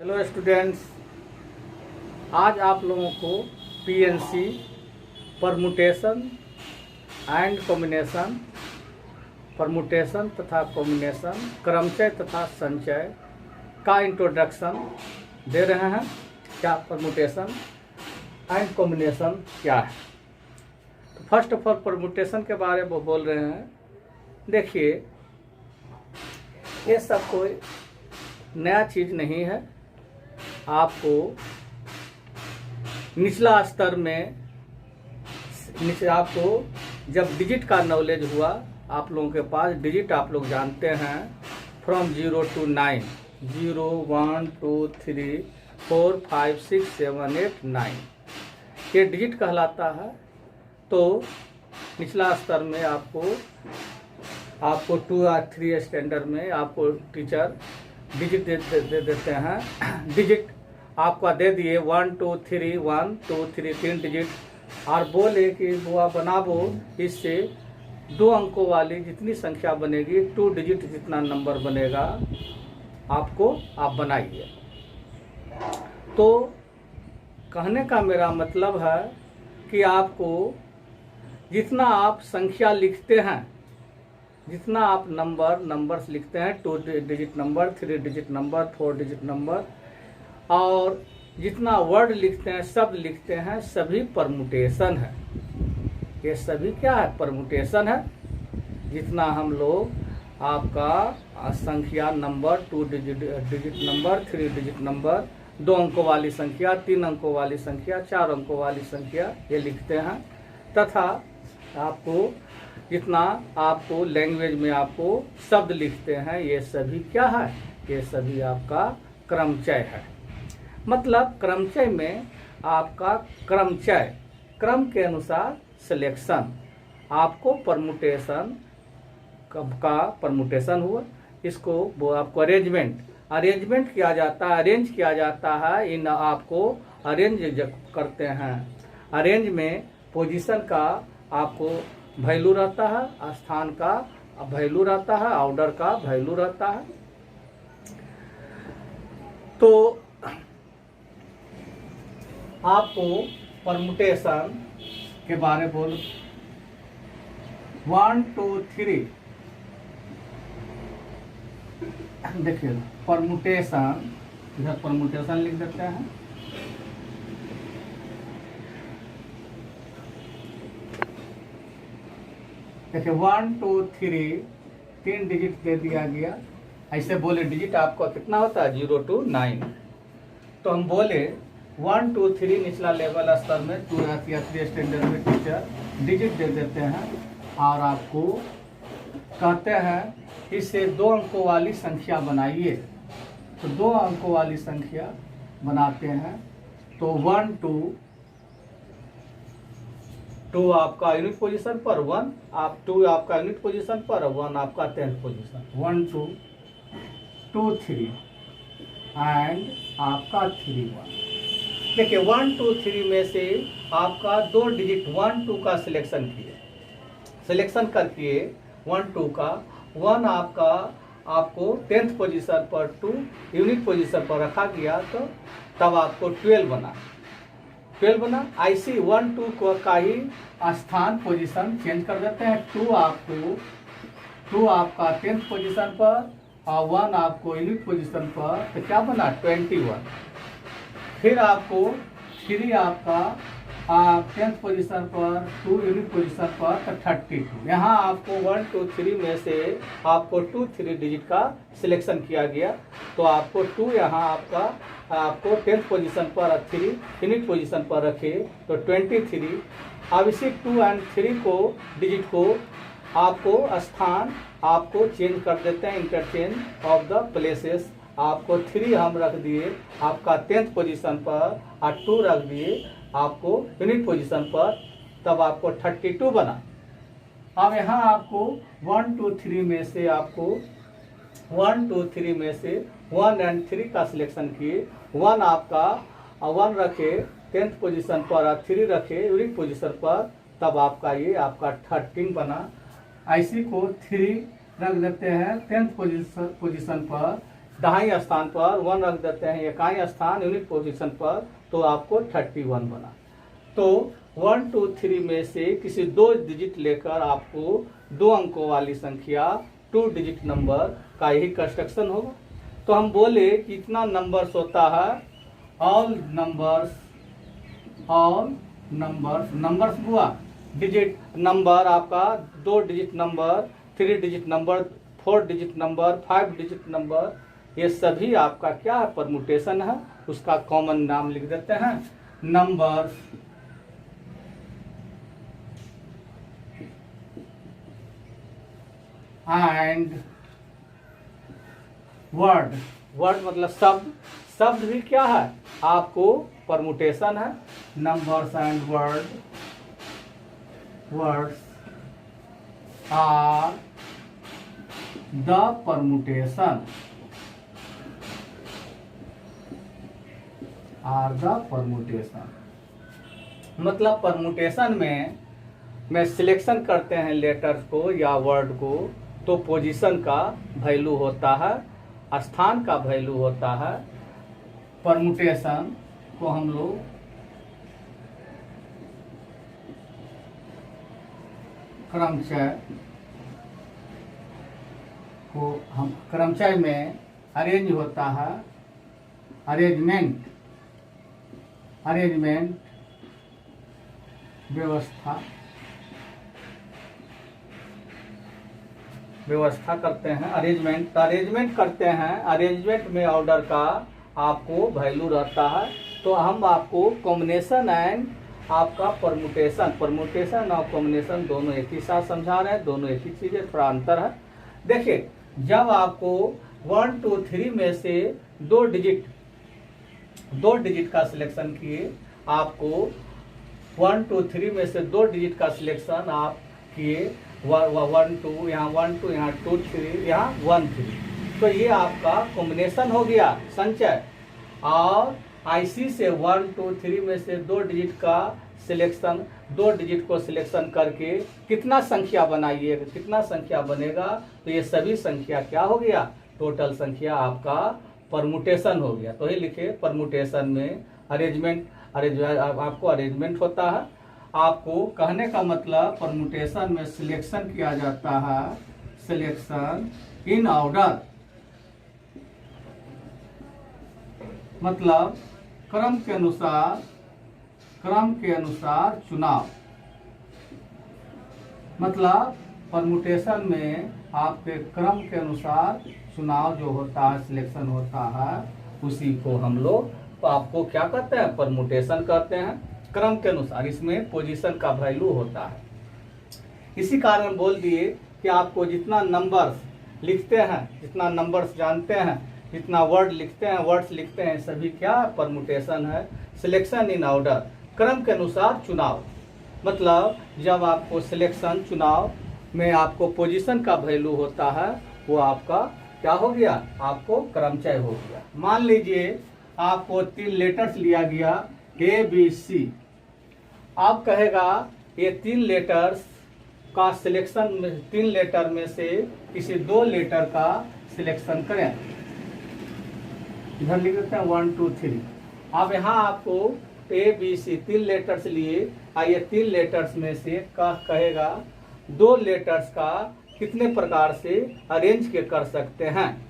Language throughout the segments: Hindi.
हेलो स्टूडेंट्स, आज आप लोगों को PNC permutation and combination, permutation तथा कॉम्बिनेशन, क्रमचय तथा संचय का इंट्रोडक्शन दे रहे हैं। क्या परमुटेशन एंड कॉम्बिनेशन क्या है? तो फर्स्ट ऑफ ऑल परमुटेशन के बारे में बोल रहे हैं। देखिए, ये सब कोई नया चीज़ नहीं है। आपको निचला स्तर में आपको जब डिजिट का नॉलेज हुआ, आप लोगों के पास डिजिट आप लोग जानते हैं फ्रॉम 0 to 9, 0 1 2 3 4 5 6 7 8 9, ये डिजिट कहलाता है। तो निचला स्तर में आपको 2 या 3 स्टैंडर्ड में आपको टीचर डिजिट दे देते हैं। डिजिट आपका दे दिए 1 2 3 1 2 3 3 डिजिट, और बोले कि बुआ बनाबो, इससे 2 अंकों वाली जितनी संख्या बनेगी, 2 डिजिट जितना नंबर बनेगा आपको आप बनाइए। तो कहने का मेरा मतलब है कि आपको जितना आप संख्या लिखते हैं, जितना आप नंबर्स लिखते हैं, 2 digit number, 3 digit number, 4 digit number, और जितना वर्ड लिखते हैं, शब्द लिखते हैं, सभी परमुटेशन है। ये सभी क्या है? परमुटेशन है। जितना हम लोग आपका संख्या number, 2 digit number, 3 digit number, 2 अंकों वाली संख्या, 3 अंकों वाली संख्या, 4 अंकों वाली संख्या ये लिखते हैं, तथा आपको जितना आपको लैंग्वेज में आपको शब्द लिखते हैं, ये सभी क्या है? ये सभी आपका क्रमचय है। मतलब क्रमचय में आपका क्रमचय, क्रम के अनुसार सिलेक्शन, आपको परमुटेशन का परमुटेशन हुआ, इसको वो आपको अरेंजमेंट किया जाता है, अरेंज किया जाता है। इन आपको अरेंज करते हैं। अरेंज में पोजीशन का आपको वैल्यू रहता है, स्थान का वैल्यू रहता है, ऑर्डर का वैल्यू रहता है। तो आपको परमुटेशन के बारे में बोल 1 2 3 देखिए, परमुटेशन, इधर परमुटेशन लिख देते हैं। देखिए 1 2 3 3 डिजिट दे दिया गया। ऐसे बोले डिजिट आपका कितना होता है? 0 to 9। तो हम बोले 1 2 3 निचला लेवल स्तर में 2 या 3 स्टैंडर्ड में टीचर डिजिट दे देते हैं, और आपको कहते हैं इससे 2 अंकों वाली संख्या बनाइए। तो 2 अंकों वाली संख्या बनाते हैं। तो 1 2 आपका यूनिट पोजीशन पर, 1 आप 2 आपका यूनिट पोजीशन पर, 1 आपका 10th पोजीशन, 1 2 2 3 एंड आपका 3 1। देखिए 1 2 3 में से आपका 2 डिजिट 1 2 का सिलेक्शन किए, सिलेक्शन करके 1 2 का 1 आपको 10th पोजीशन पर, 2 यूनिट पोजीशन पर रखा गया। तो तब आपको 12 बना। ऐसी 1 2 को का ही स्थान पोजीशन चेंज कर देते हैं। 2 आपका 10th पोजीशन पर और 1 आपको यूनिट पोजीशन पर, तो क्या बना? 21। फिर आपको 3 आपका 10th पोजीशन पर, 2 यूनिट पोजीशन पर, तो 32। यहाँ आपको 1 2 3 में से आपको 2 3 डिजिट का सिलेक्शन किया गया। तो आपको 2 यहाँ आपको 10th पोजीशन पर, 3 यूनिट पोजीशन पर रखे, तो 23। अब इसी 2 और 3 को डिजिट को आपको स्थान आपको चेंज कर देते हैं, इंटरचेंज ऑफ द प्लेसेस। आपको 3 हम रख दिए आपका 10th पोजीशन पर, और 2 रख दिए आपको यूनिट पोजीशन पर, तब आपको 32 बना। अब यहाँ आपको 1 2 3 में से आपको 1 2 3 में से 1 और 3 का सिलेक्शन किए। 1 आपका 1 रखे 10th पोजीशन पर, और 3 रखे यूनिट पोजीशन पर, तब आपका ये आपका 13 बना। ऐसी को 3 रख देते हैं 10th पोजीशन पर, दहाई स्थान पर 1 रख देते हैं, इकाई स्थान यूनिट पोजीशन पर, तो आपको 31 बना। तो 1 2 3 में से किसी 2 डिजिट लेकर आपको 2 अंकों वाली संख्या 2 डिजिट नंबर का ही कंस्ट्रक्शन होगा। तो हम बोले कि इतना नंबर्स होता है, ऑल नंबर्स हुआ डिजिट नंबर आपका 2 digit number, 3 digit number, 4 digit number, 5 digit number, ये सभी आपका क्या है, परमुटेशन है। उसका कॉमन नाम लिख देते हैं नंबर्स एंड वर्ड। वर्ड मतलब शब्द, शब्द भी क्या है आपको परमुटेशन है। Numbers and words are the permutation, मतलब परमुटेशन में सिलेक्शन करते हैं लेटर्स को या वर्ड को, तो पोजीशन का वैल्यू होता है, स्थान का वैल्यू होता है। परमुटेशन को हम लोग क्रमचय में अरेंज होता है, अरेंजमेंट व्यवस्था करते हैं, अरेंजमेंट करते हैं। अरेंजमेंट में ऑर्डर का आपको वैल्यू रहता है। तो हम आपको कॉम्बिनेशन एंड आपका परमुटेशन और कॉम्बिनेशन दोनों एक ही साथ समझा रहे हैं, दोनों एक ही चीज है, थोड़ा अंतर है। देखिए, जब आपको 1 2 3 में से 2 डिजिट का सिलेक्शन किए, आपको 1 2 3 में से 2 डिजिट का सिलेक्शन आप किए, 1 2 यहाँ 1 2 यहाँ 2 3 यहाँ 1 3, तो ये आपका कॉम्बिनेशन हो गया संचय। और आईसी से 1 2 3 में से 2 डिजिट का सिलेक्शन, 2 डिजिट को सिलेक्शन करके कितना संख्या बनाइएगा, कितना संख्या बनेगा, तो ये सभी संख्या क्या हो गया, टोटल संख्या आपका परमुटेशन हो गया। तो ये लिखे परमुटेशन में आपको अरेंजमेंट होता है। आपको कहने का मतलब परमुटेशन में सिलेक्शन किया जाता है, सिलेक्शन इन ऑर्डर, मतलब क्रम के अनुसार चुनाव। मतलब परमुटेशन में आपके क्रम के अनुसार चुनाव जो होता है, सिलेक्शन होता है, उसी को हम लोग आपको क्या कहते हैं, परमुटेशन कहते हैं। क्रम के अनुसार इसमें पोजीशन का वैल्यू होता है। इसी कारण बोल दिए कि आपको जितना नंबर्स लिखते हैं, जितना नंबर्स जानते हैं, जितना वर्ड्स लिखते हैं, सभी क्या परमुटेशन है। सिलेक्शन इन ऑर्डर, क्रम के अनुसार चुनाव, मतलब जब आपको सिलेक्शन चुनाव में आपको पोजीशन का वैल्यू होता है, वो आपका क्या हो गया, आपको क्रमचय हो गया। मान लीजिए आपको 3 लेटर्स लिया गया ABC, आप कहेगा ये 3 लेटर्स का सिलेक्शन में, 3 लेटर में से किसी 2 लेटर का सिलेक्शन करें। इधर लिख देते हैं 1 2 3। अब यहाँ आपको ABC 3 लेटर्स लिए, आइए 3 लेटर्स में से कहेगा 2 लेटर्स का कितने प्रकार से अरेंज के कर सकते हैं,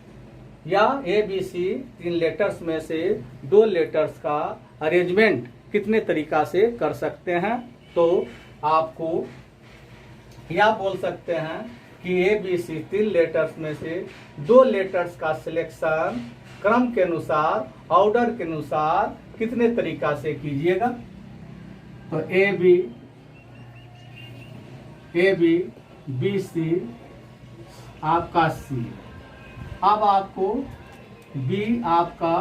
या ABC 3 लेटर्स में से 2 लेटर्स का अरेंजमेंट कितने तरीका से कर सकते हैं। तो आपको या बोल सकते हैं कि ABC 3 लेटर्स में से 2 लेटर्स का सिलेक्शन क्रम के अनुसार, ऑर्डर के अनुसार कितने तरीका से कीजिएगा। तो A B C आपका C। अब आपको B आपका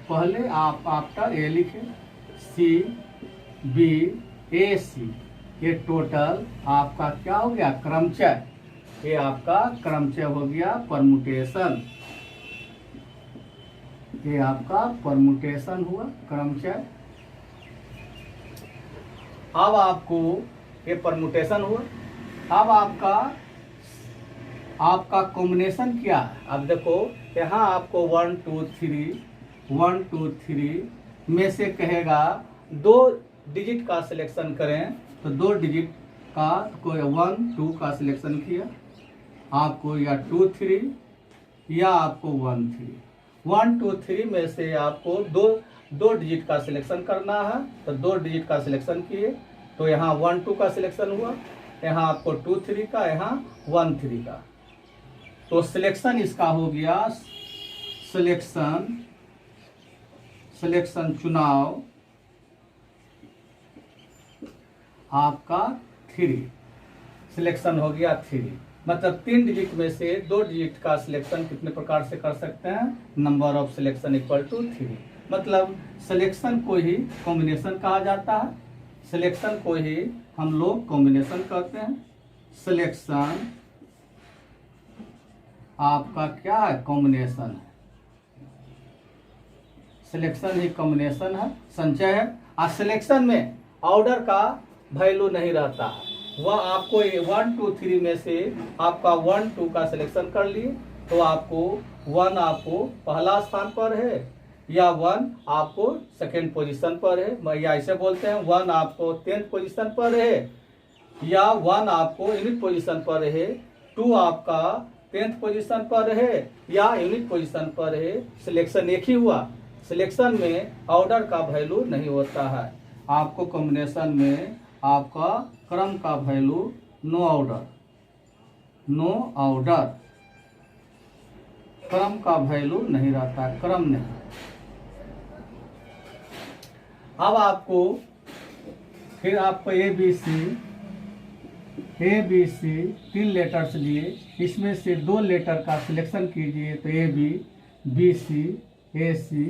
पहले आप आफ्टर A लिखे, C B A C, ये टोटल आपका क्या हो गया, क्रमचय। ये आपका क्रमचय हो गया, परमुटेशन। ये आपका परमुटेशन हुआ, क्रमचय। अब आपको ये परमुटेशन हुआ। अब आपका आपका कॉम्बिनेशन क्या है। अब देखो यहाँ आपको 1 2 3 में से कहेगा 2 डिजिट का सिलेक्शन करें, तो 2 डिजिट का कोई 1 2 का सिलेक्शन किया आपको, या 2 3 या आपको 1 3। 1 2 3 में से आपको दो डिजिट का सिलेक्शन करना है, तो 2 डिजिट का सिलेक्शन किए, तो यहाँ 1 2 का सिलेक्शन हुआ, यहाँ आपको 2 3 का, यहाँ 1 3 का। तो सिलेक्शन इसका हो गया सिलेक्शन चुनाव आपका 3, सिलेक्शन हो गया 3। मतलब 3 डिजिट में से 2 डिजिट का सिलेक्शन कितने प्रकार से कर सकते हैं, number of selection equal to 3। मतलब सिलेक्शन को ही कॉम्बिनेशन कहा जाता है, सिलेक्शन को ही हम लोग कॉम्बिनेशन कहते हैं। सिलेक्शन आपका क्या है, कॉम्बिनेशन है, सिलेक्शन ही कॉम्बिनेशन है, संचय है। और सिलेक्शन में ऑर्डर का वैल्यू नहीं रहता है, वह आपको 1 2 3 में से आपका 1 2 का सिलेक्शन कर लिए, तो आपको 1 आपको पहला स्थान पर है, या 1 आपको सेकेंड पोजीशन पर है, या ऐसे बोलते हैं 1 आपको 10th पोजीशन पर है, या 1 आपको यूनिट पोजीशन पर है, 2 आपका 10th पोजीशन पर है, या यूनिट पोजीशन पर है। सिलेक्शन एक ही हुआ, सिलेक्शन में ऑर्डर का वैल्यू नहीं होता है। आपको कॉम्बिनेशन में आपका क्रम का वैल्यू नो ऑर्डर क्रम का वैल्यू नहीं रहता है, क्रम नहीं। अब आपको फिर आपको ए बी सी 3 लेटर्स लिए, इसमें से 2 लेटर का सिलेक्शन कीजिए, तो A B C A C,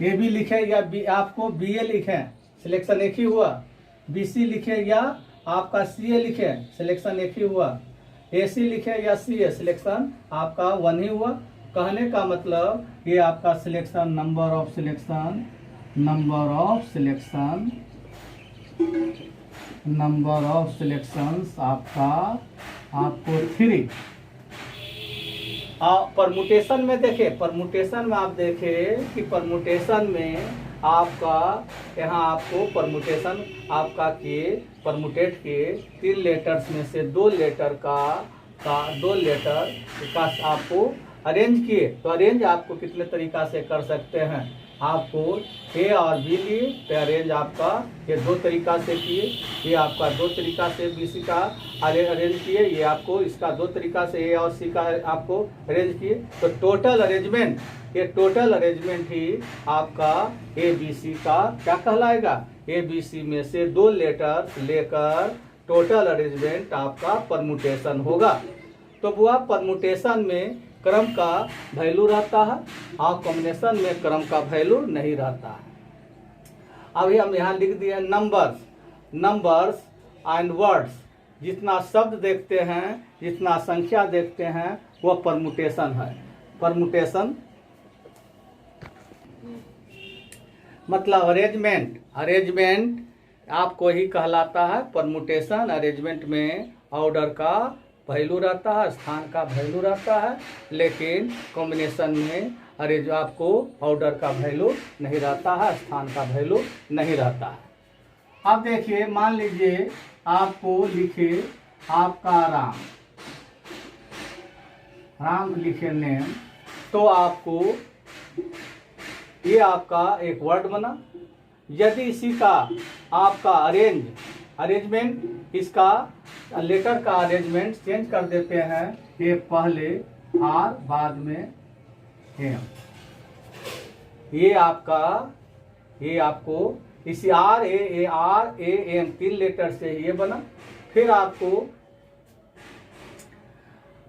A B लिखे या बी आपको बी ए लिखे, सिलेक्शन एक ही हुआ, बी सी लिखे या आपका सी ए लिखे, सिलेक्शन एक ही हुआ, ए सी लिखे या सी ए, सिलेक्शन आपका 1 ही हुआ। कहने का मतलब ये आपका सिलेक्शन नंबर ऑफ सिलेक्शंस आपको 3। परमुटेशन में देखें, परमुटेशन में आप देखें कि परमुटेशन में आपका यहाँ आपको परमुटेशन आपका किए, परमुटेट किए 3 लेटर्स में से 2 लेटर का 2 लेटर का आपको अरेंज किए। तो अरेंज आपको कितने तरीका से कर सकते हैं, आपको ए और बी लिए, तो अरेंज आपका ये 2 तरीका से किए, ये आपका 2 तरीका से बी सी का अरेंज किए, ये आपको इसका 2 तरीका से ए और सी का आपको अरेंज किए। तो टोटल अरेंजमेंट, ये टोटल अरेंजमेंट ही आपका ए बी सी का क्या कहलाएगा, ए बी सी में से 2 लेटर लेकर टोटल अरेंजमेंट आपका परमुटेशन होगा। तो वह परमुटेशन में क्रम का वैल्यू रहता है और कॉम्बिनेशन में क्रम का वैल्यू नहीं रहता है। अभी हम यहाँ लिख दिए नंबर्स एंड वर्ड्स, जितना शब्द देखते हैं, जितना संख्या देखते हैं, वह परमुटेशन है। परमुटेशन मतलब अरेंजमेंट आपको ही कहलाता है। परमुटेशन अरेंजमेंट में ऑर्डर का वैल्यू रहता है, स्थान का वैल्यू रहता है, लेकिन कॉम्बिनेशन में अरेंज आपको ऑर्डर का वैल्यू नहीं रहता है, स्थान का वैल्यू नहीं रहता है। अब देखिए, मान लीजिए आपको लिखे आपका राम लिखे नेम, तो आपको ये आपका एक वर्ड बना। यदि इसी का आपका अरेंजमेंट इसका लेटर का अरेंजमेंट चेंज कर देते हैं, ये पहले आर बाद में एम, ये आपको इसी आर ए एम 3 लेटर से ये बना। फिर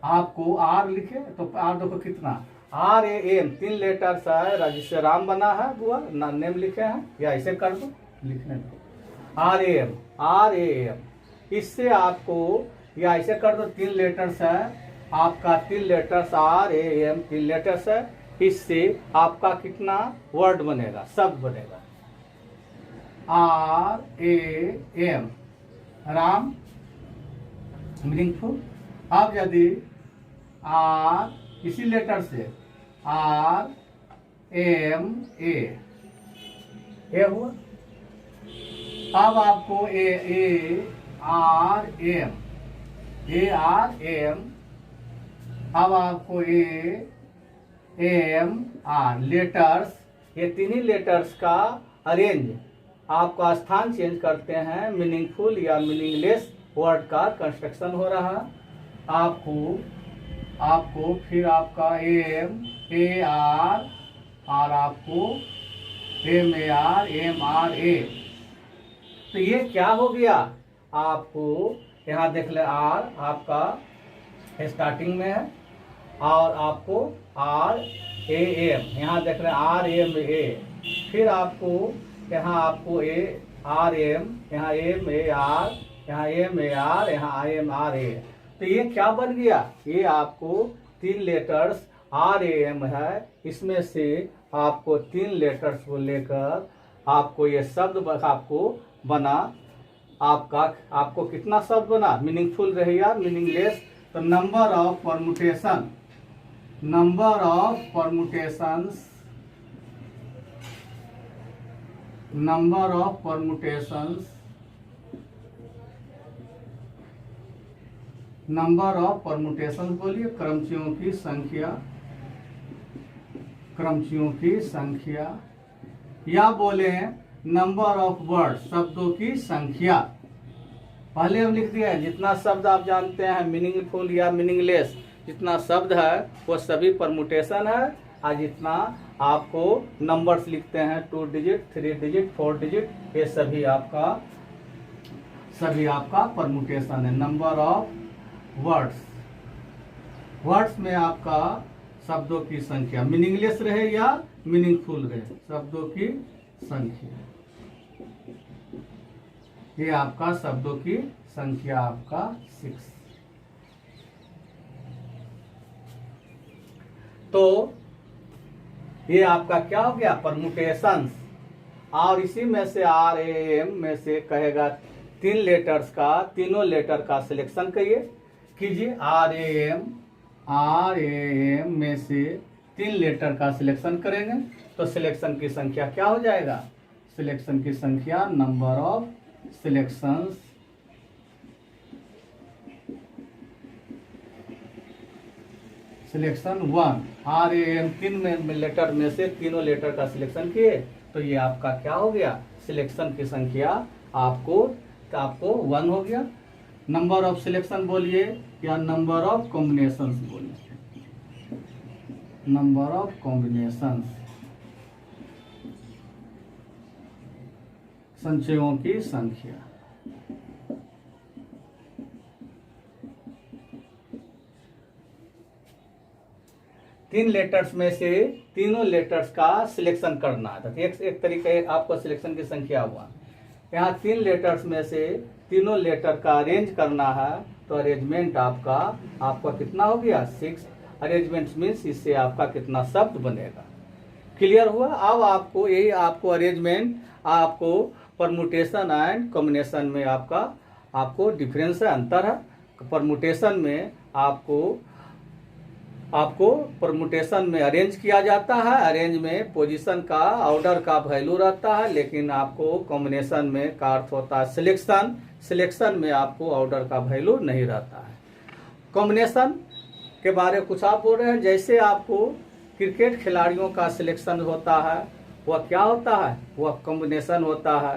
आपको आर लिखे, तो आर देखो कितना, आर ए एम 3 लेटर्स है, जिससे राम बना है, वो नेम लिखे हैं, या ऐसे कर दो, लिखने दो आर ए एम। इससे आपको या ऐसे कर दो, 3 लेटर्स है आपका, 3 letters R A M 3 letters है, इससे आपका कितना वर्ड बनेगा, शब्द बनेगा, R A M Ram meaningful. अब यदि आर इसी लेटर से आर एम ए हुआ। अब आपको ए आर एम अब आपको ए एम आर लेटर्स, ये तीन ही लेटर्स का अरेंज आपका स्थान चेंज करते हैं, मीनिंगफुल या मीनिंगलेस वर्ड का कंस्ट्रक्शन हो रहा। आपको फिर आपका एम ए आर और आपको एम आर ए। तो ये क्या हो गया, आपको यहाँ देख ले आर आपका स्टार्टिंग में है और आपको आर ए एम, यहाँ देख रहे हैं आर एम ए, फिर आपको यहाँ आपको ए आर एम, यहाँ एम ए आर, यहाँ एम ए आर, यहाँ एम आर ए। तो ये क्या बन गया, ये आपको तीन लेटर्स आर ए एम है, इसमें से आपको तीन लेटर्स को लेकर आपको ये शब्द आपको बना। आपको कितना शब्द बना, मीनिंगफुल रहे या मीनिंगलेस। तो number of permutations number of permutations बोलिए, क्रमचियों की संख्या या बोले नंबर ऑफ वर्ड, शब्दों की संख्या। पहले हम लिख दिया है जितना शब्द आप जानते हैं मीनिंगफुल या मीनिंगलेस, जितना शब्द है वो सभी परमुटेशन है। और जितना आपको नंबर्स लिखते हैं 2 डिजिट 3 डिजिट 4 डिजिट, ये सभी आपका परमुटेशन है। नंबर ऑफ वर्ड्स में आपका शब्दों की संख्या, मीनिंगलेस रहे या मीनिंगफुल रहे, शब्दों की संख्या, ये आपका शब्दों की संख्या आपका 6। तो ये आपका क्या हो गया, परमुटेशंस। और इसी में से आर ए एम में से कहेगा तीन लेटर्स का, तीनों लेटर का सिलेक्शन कीजिए। आर ए एम में से तीन लेटर का सिलेक्शन करेंगे तो सिलेक्शन की संख्या क्या हो जाएगा, सिलेक्शन की संख्या number of selections selection 1। R A M तीन लेटर में से तीनों लेटर का सिलेक्शन किए तो ये आपका क्या हो गया, सिलेक्शन की संख्या आपको 1 हो गया। नंबर ऑफ सिलेक्शन बोलिए या नंबर ऑफ कॉम्बिनेशंस बोलिए, नंबर ऑफ कॉम्बिनेशंस, संचयों की संख्या। तीन लेटर्स में से तीनों लेटर्स का सिलेक्शन करना है। तो एक तरीके आपको सिलेक्शन की संख्या हुआ। यहाँ तीन लेटर्स में से तीनों लेटर का अरेंज करना है तो अरेंजमेंट आपका कितना हो गया, 6। अरेंजमेंट मीन्स इससे आपका कितना शब्द बनेगा। क्लियर हुआ। अब आपको अरेंजमेंट आपको परमुटेशन एंड कॉम्बिनेशन में आपको डिफरेंस है, अंतर है। परमुटेशन में आपको परमुटेशन में अरेंज किया जाता है, अरेंज में पोजीशन का ऑर्डर का वैल्यू रहता है, लेकिन आपको कॉम्बिनेशन में का अर्थ होता है सिलेक्शन में आपको ऑर्डर का वैल्यू नहीं रहता है। कॉम्बिनेशन के बारे में कुछ आप बोल रहे हैं, जैसे आपको क्रिकेट खिलाड़ियों का सिलेक्शन होता है वह क्या होता है, वह कॉम्बिनेशन होता है।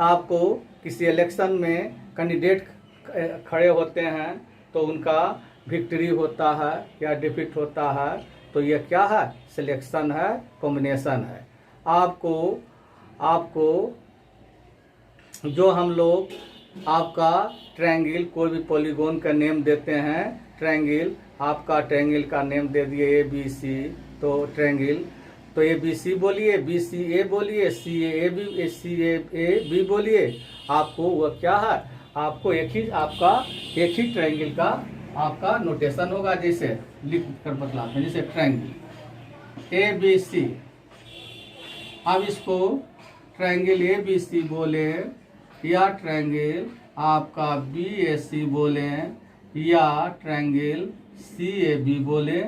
आपको किसी इलेक्शन में कैंडिडेट खड़े होते हैं तो उनका विक्ट्री होता है या डिफीट होता है, तो यह क्या है, सिलेक्शन है, कॉम्बिनेशन है। आपको जो हम लोग आपका ट्रायंगल, कोई भी पॉलीगॉन का नेम देते हैं, ट्रायंगल का नेम दे दिए ABC, तो ट्रायंगल, तो ABC बोलिए, BCA बोलिए, CAB बोलिए। आपको वह क्या है, आपको एक ही ट्रायंगल का आपका नोटेशन होगा, जैसे लिख कर बतलाते हैं, जैसे ट्रायंगल ABC। अब इसको ट्रायंगल ABC बोले या ट्रायंगल आपका BAC बोले या ट्रायंगल CAB बोले,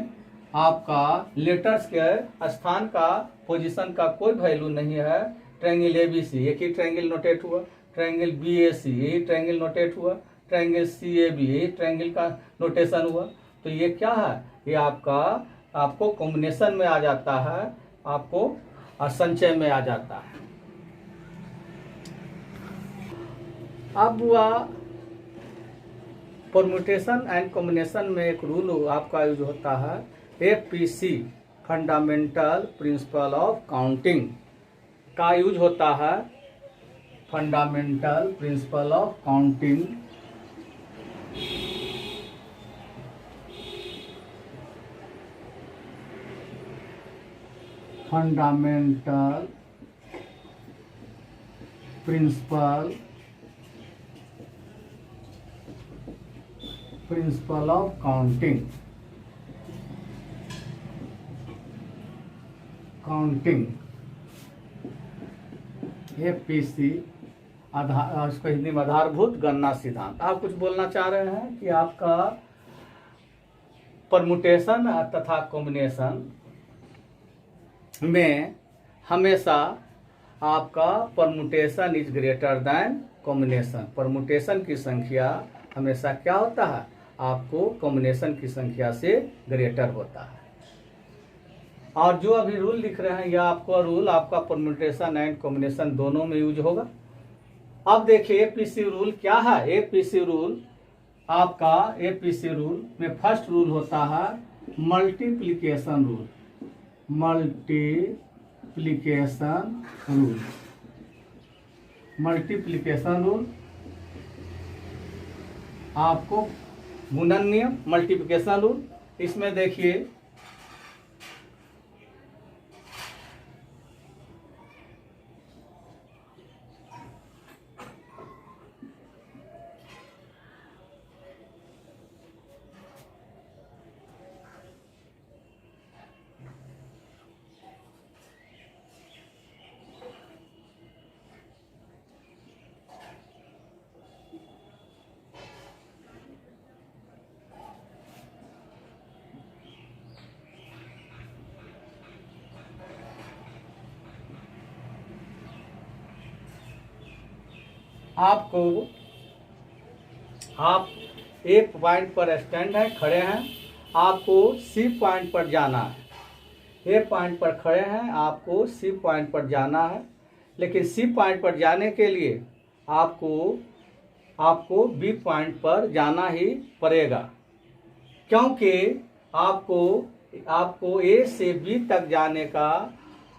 आपका लेटर्स के स्थान का पोजीशन का कोई वैल्यू नहीं है। ट्रायंगल ABC, एक ही ट्रायंगल नोटेट हुआ। ट्रायंगल BAC, यही ट्रायंगल नोटेट हुआ। ट्रायंगल CAB, यही ट्रायंगल का नोटेशन हुआ। तो ये क्या है, ये आपको कॉम्बिनेशन में आ जाता है, आपको संचय में आ जाता है। अब हुआ परम्यूटेशन एंड कॉम्बिनेशन में एक रूल आपका यूज होता है, FPC, fundamental principle of counting का यूज होता है। Fundamental principle of counting fundamental principle of counting FPC, इसको हिंदी में आधारभूत गणना सिद्धांत। आप कुछ बोलना चाह रहे हैं कि आपका परमुटेशन तथा कॉम्बिनेशन में हमेशा आपका permutation is greater than combination. Permutation की संख्या हमेशा क्या होता है, आपको कॉम्बिनेशन की संख्या से ग्रेटर होता है। और जो अभी रूल लिख रहे हैं, यह आपका रूल आपका परम्यूटेशन एंड कॉम्बिनेशन दोनों में यूज होगा। अब देखिए एपीसी रूल क्या है। एपीसी रूल आपका एपीसी रूल में फर्स्ट रूल होता है मल्टीप्लिकेशन रूल। मल्टीप्लिकेशन रूल आपको गुणन नियम मल्टीप्लिकेशन रूल। इसमें देखिए आप एक पॉइंट पर स्टैंड है, खड़े हैं, आपको सी पॉइंट पर जाना है। ए पॉइंट पर खड़े हैं, आपको सी पॉइंट पर जाना है, लेकिन सी पॉइंट पर जाने के लिए आपको बी पॉइंट पर जाना ही पड़ेगा, क्योंकि आपको ए से बी तक जाने का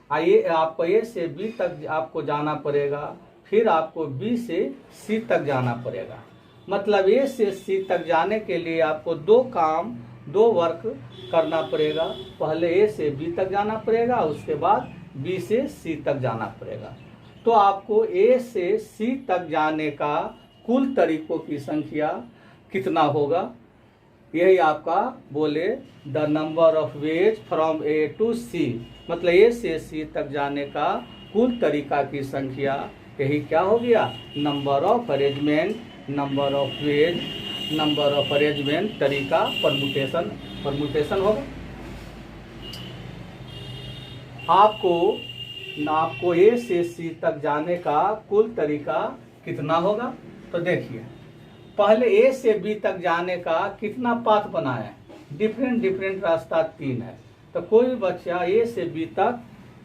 आपको ए से बी तक आपको जाना पड़ेगा, फिर आपको बी से सी तक जाना पड़ेगा। मतलब ए से सी तक जाने के लिए आपको दो वर्क करना पड़ेगा। पहले ए से बी तक जाना पड़ेगा, उसके बाद बी से सी तक जाना पड़ेगा। तो आपको ए से सी तक जाने का कुल तरीकों की संख्या कितना होगा, यही आपका बोले the number of ways from A to C. मतलब ए से सी तक जाने का कुल तरीका की संख्या, यही क्या हो गया, number of arrangement, number of ways, number of arrangement, तरीका, परमुटेशन होगा। आपको ए से सी तक जाने का कुल तरीका कितना होगा। तो देखिए पहले ए से बी तक जाने का कितना पाथ बना है, डिफरेंट रास्ता 3 है। तो कोई बच्चा ए से बी तक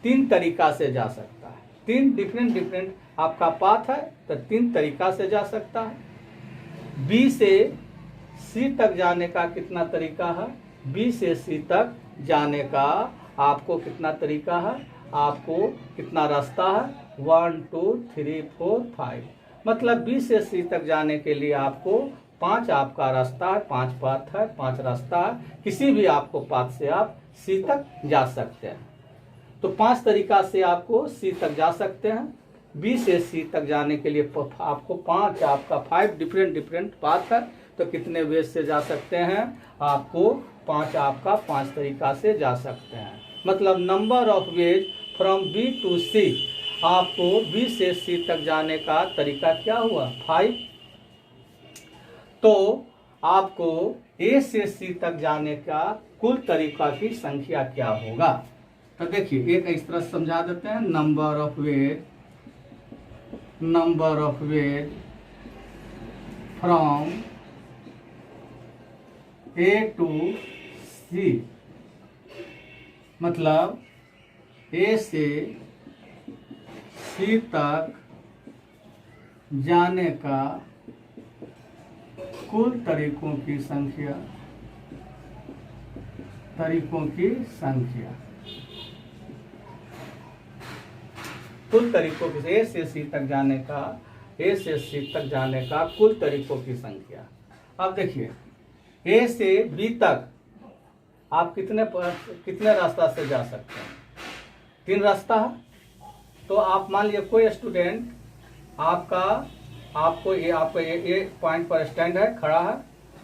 3 तरीका से जा सकता है। 3 डिफरेंट आपका पाथ है, तो 3 तरीका से जा सकता है। बी से सी तक जाने का कितना तरीका है, बी से सी तक जाने का आपको कितना तरीका है, आपको कितना रास्ता है, 1 2 3 4 5। मतलब बी से सी तक जाने के लिए आपको 5 आपका रास्ता है, 5 पाथ है, 5 रास्ता है। किसी भी आपको पाथ से आप सी तक जा सकते हैं। तो 5 तरीका से आपको सी तक जा सकते हैं। बी से सी तक जाने के लिए आपको 5 डिफरेंट पाथ है। तो कितने वेज से जा सकते हैं, आपको 5 तरीका से जा सकते हैं। मतलब number of ways from B to C, आपको बी से सी तक जाने का तरीका क्या हुआ, 5। तो आपको ए से सी तक जाने का कुल तरीका की संख्या क्या होगा। तो देखिए एक इस तरह समझा देते हैं, number of ways from A to C, मतलब ए से सी तक जाने का कुल तरीकों की संख्या कुल तरीकों की, ए से सी तक जाने का कुल तरीकों की संख्या। अब देखिए ए से बी तक आप कितने रास्ता से जा सकते हैं? 3 रास्ता है। तो आप मान लीजिए कोई स्टूडेंट आपको ये पॉइंट पर स्टैंड है, खड़ा है,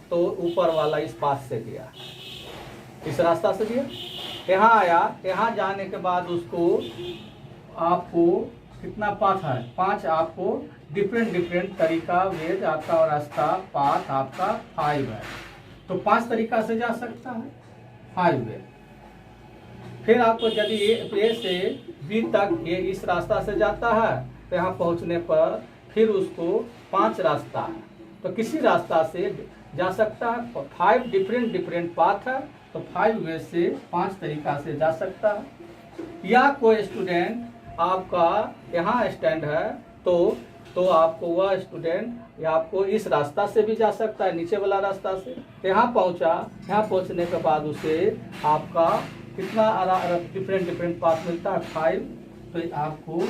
तो ऊपर वाला इस पाथ से दिया, इस रास्ता से दिया, यहाँ आया, यहाँ जाने के बाद उसको आपको कितना पाथ है? 5 आपको डिफरेंट तरीका वेज आपका और रास्ता पाथ आपका 5 है। तो 5 तरीका से जा सकता है, 5 वे। फिर आपको यदि ए से बी तक ये इस रास्ता से जाता है तो यहाँ पहुँचने पर फिर उसको 5 रास्ता है, तो किसी रास्ता से जा सकता है। 5 डिफरेंट पाथ है, तो 5 वे से 5 तरीका से जा सकता है। या कोई स्टूडेंट आपका यहाँ स्टैंड है, तो आपको वह स्टूडेंट या आपको इस रास्ता से भी जा सकता है, नीचे वाला रास्ता से। यहाँ पहुँचा, यहाँ पहुँचने के बाद उसे आपका कितना डिफरेंट पाथ मिलता है? 5। तो आपको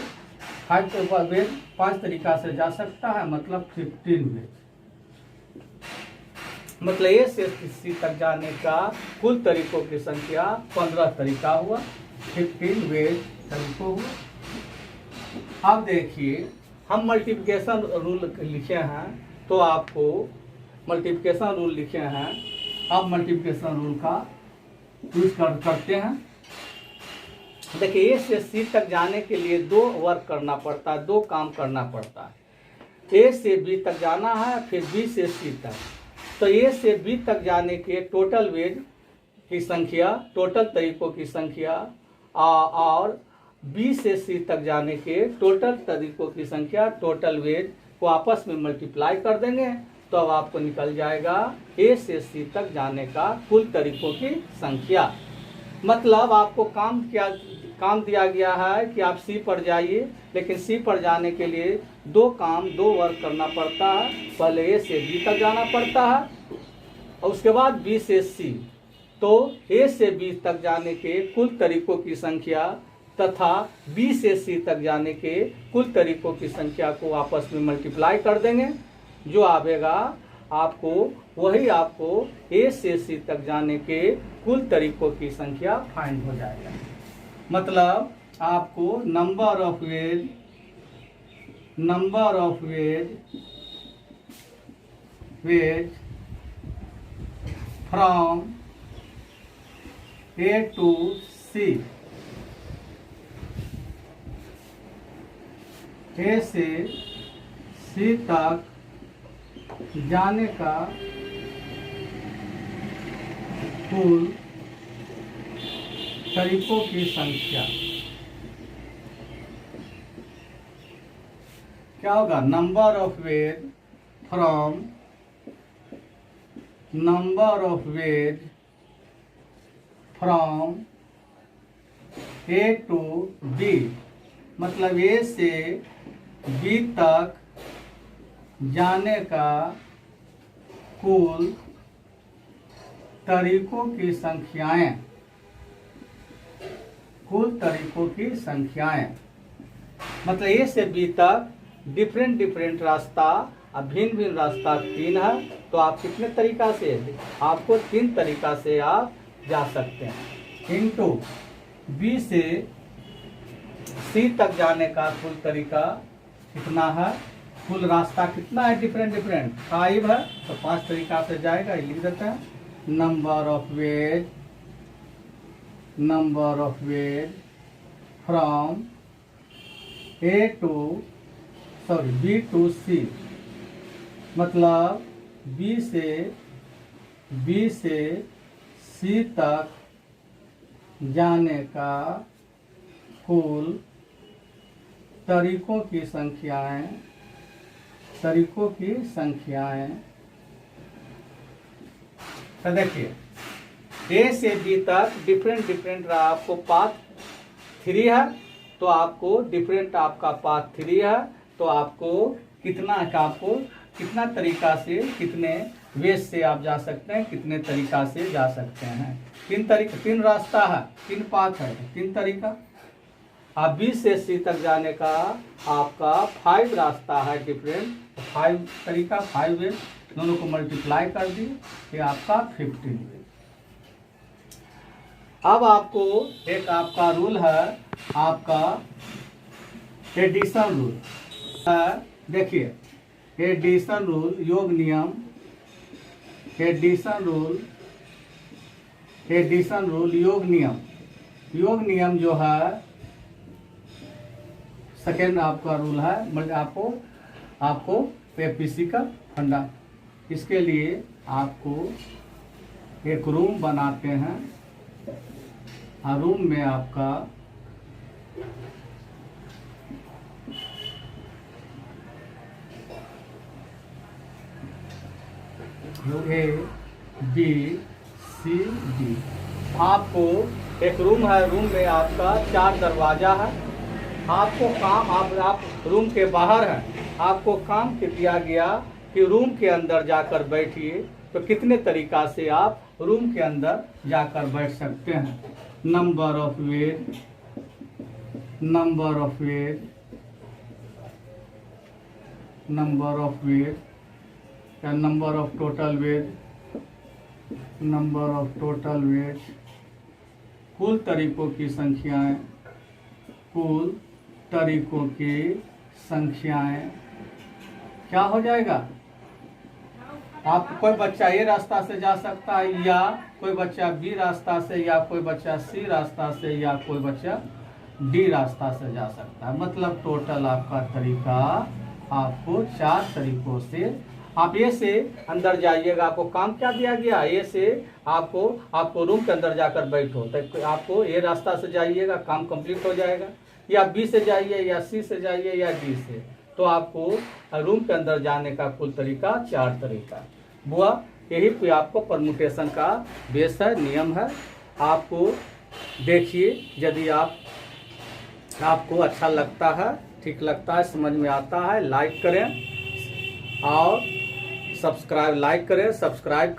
5 वेज 5 तरीका से जा सकता है, मतलब 15 वेज। मतलब ए से सी तक जाने का कुल तरीकों की संख्या 15 तरीका हुआ, 15 वेज तरीकों हुआ। अब देखिए हम मल्टीप्लिकेशन रूल लिखे हैं, तो आपको मल्टीप्लिकेशन रूल लिखे हैं, अब मल्टीप्लिकेशन रूल का यूज करते हैं। देखिए ए से सी तक जाने के लिए 2 वर्क करना पड़ता है, 2 काम करना पड़ता है। ए से बी तक जाना है, फिर बी से सी तक। तो ए से बी तक जाने के टोटल वेज की संख्या, टोटल तरीकों की संख्या, और बी से सी तक जाने के टोटल तरीकों की संख्या, टोटल वेज को आपस में मल्टीप्लाई कर देंगे, तो अब आपको निकल जाएगा ए से सी तक जाने का कुल तरीकों की संख्या। मतलब आपको काम दिया गया है कि आप सी पर जाइए, लेकिन सी पर जाने के लिए 2 वर्क करना पड़ता है। पहले ए से बी तक जाना पड़ता है और उसके बाद बी से सी। तो ए से बी तक जाने के कुल तरीकों की संख्या तथा बी से सी तक जाने के कुल तरीकों की संख्या को आपस में मल्टीप्लाई कर देंगे, जो आवेगा आपको वही आपको ए से सी तक जाने के कुल तरीकों की संख्या फाइंड हो जाएगा। मतलब आपको number of ways from A to C, A से सी तक जाने का कुल तरीकों की संख्या क्या होगा? Number of ways from A to B, मतलब ए से बी तक जाने का कुल तरीकों की संख्याएं, मतलब ए से बी तक डिफरेंट रास्ता, अब भिन्न रास्ता 3 है, तो आप कितने तरीका से? आपको 3 तरीका से आप जा सकते हैं। इनटू बी से सी तक जाने का कुल तरीका कितना है? कुल रास्ता कितना है? डिफरेंट 5 है, तो 5 तरीका से जाएगा, ये लिख देते हैं। Number of ways from B to C, मतलब बी से बी से सी तक जाने का कुल तरीकों की संख्याएं तो देखिए ए से बी तक डिफरेंट रहा। आपको पाथ 3 है तो आपको डिफरेंट आपका पाथ 3 है तो आपको कितना तरीका से कितने वेज से आप जा सकते हैं, कितने तरीका से जा सकते हैं। 3 रास्ता है, 3 पाथ है, 3 तरीका। अब बी से सी तक जाने का आपका 5 रास्ता है डिफरेंट, 5 तरीका, 5 वेज, दोनों को मल्टीप्लाई कर दिए, ये आपका 15। अब आपको एक आपका रूल है, आपका एडिशन रूल। देखिए एडिशन रूल, योग नियम, एडिशन रूल योग नियम जो है सेकेंड आपका रूल है। मतलब आपको एपीसी का फंडा, इसके लिए आपको एक रूम बनाते हैं। रूम में आपका ए बी सी डी, आपको एक रूम है, रूम में आपका 4 दरवाजा है। आपको काम आप रूम के बाहर हैं, आपको काम दिया गया कि रूम के अंदर जाकर बैठिए, तो कितने तरीका से आप रूम के अंदर जाकर बैठ सकते हैं। Number of ways, number of total ways, कुल तरीकों की संख्याएं क्या हो जाएगा। आप कोई बच्चा ए रास्ता से जा सकता है, या कोई बच्चा बी रास्ता से, या कोई बच्चा सी रास्ता से, या कोई बच्चा डी रास्ता से जा सकता है। मतलब टोटल आपका तरीका आपको 4 तरीकों से। आप ए से अंदर जाइएगा, आपको काम क्या दिया गया, ए से आपको रूम के अंदर जाकर बैठो, तो आपको ए रास्ता से जाइएगा, काम कंप्लीट हो जाएगा। या बी से जाइए, या सी से जाइए, या डी से, तो आपको रूम के अंदर जाने का कुल तरीका 4 तरीका हुआ। यही कोई आपको परमुटेशन का बेस है, नियम है। आपको देखिए, यदि आपको अच्छा लगता है, ठीक लगता है, समझ में आता है, लाइक करें और सब्सक्राइब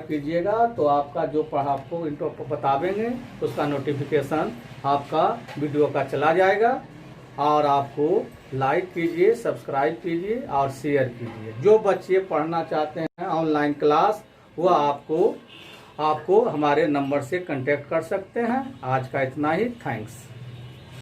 कीजिएगा, तो आपका जो आपको इंट्रो बतावेंगे उसका नोटिफिकेशन आपका वीडियो का चला जाएगा। और आपको लाइक कीजिए, सब्सक्राइब कीजिए और शेयर कीजिए। जो बच्चे पढ़ना चाहते हैं ऑनलाइन क्लास, वह आपको हमारे नंबर से कांटेक्ट कर सकते हैं। आज का इतना ही, थैंक्स।